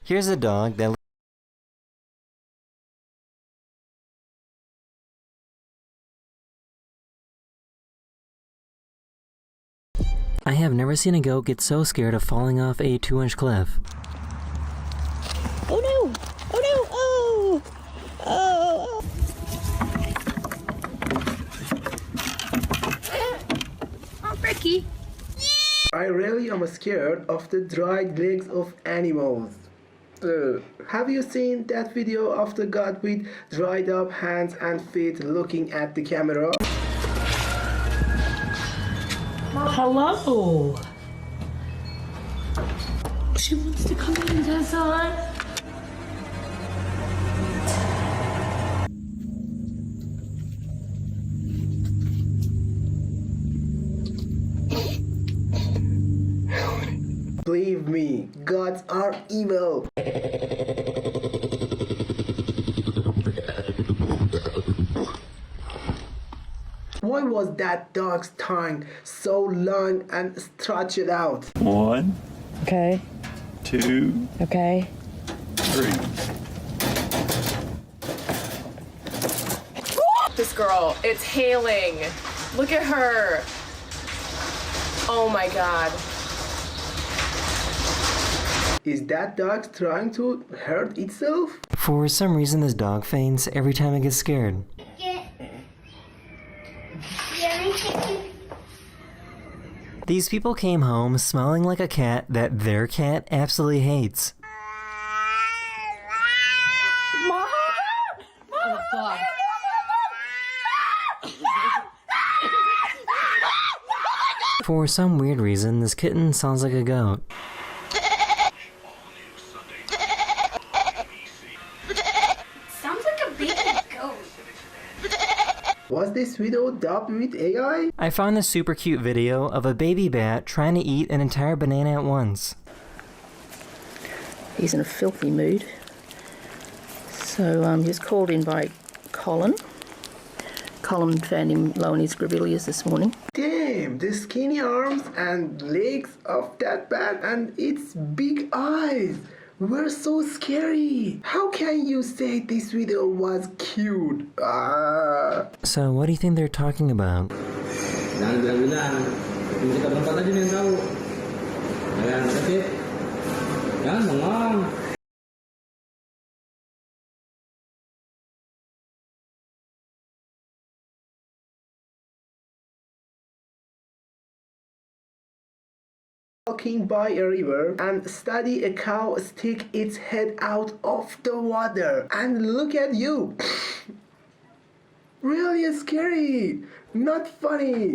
Here's a dog that I have never seen a goat get so scared of falling off a 2-inch cliff. Oh no! Oh no! Oh! Oh! Oh, Ricky! I really am scared of the dried legs of animals. Have you seen that video of the goat with dried up hands and feet looking at the camera? Hello! She wants to come in, Tessa. Believe me, gods are evil. Why was that dog's tongue so long and stretched out? 1, Okay. 2, Okay. 3. This girl, it's hailing. Look at her. Oh my god. Is that dog trying to hurt itself? For some reason this dog faints every time it gets scared. These people came home smelling like a cat that their cat absolutely hates. For some weird reason, this kitten sounds like a goat. Sounds like a baby goat. Was this video dubbed with AI? I found this super cute video of a baby bat trying to eat an entire banana at once. He's in a filthy mood. So he was called in by Colin. Colin found him low in his grevilleas this morning. Damn, the skinny arms and legs of that bat and its big eyes were so scary. How can you say this video was cute? So what do you think they're talking about? Jangan bilang-bilang, kunci ke tempat aja nih yang tahu. Jangan sakit, jangan bengong. Walking by a river and study a cow stick its head out of the water and look at you. Really scary, not funny.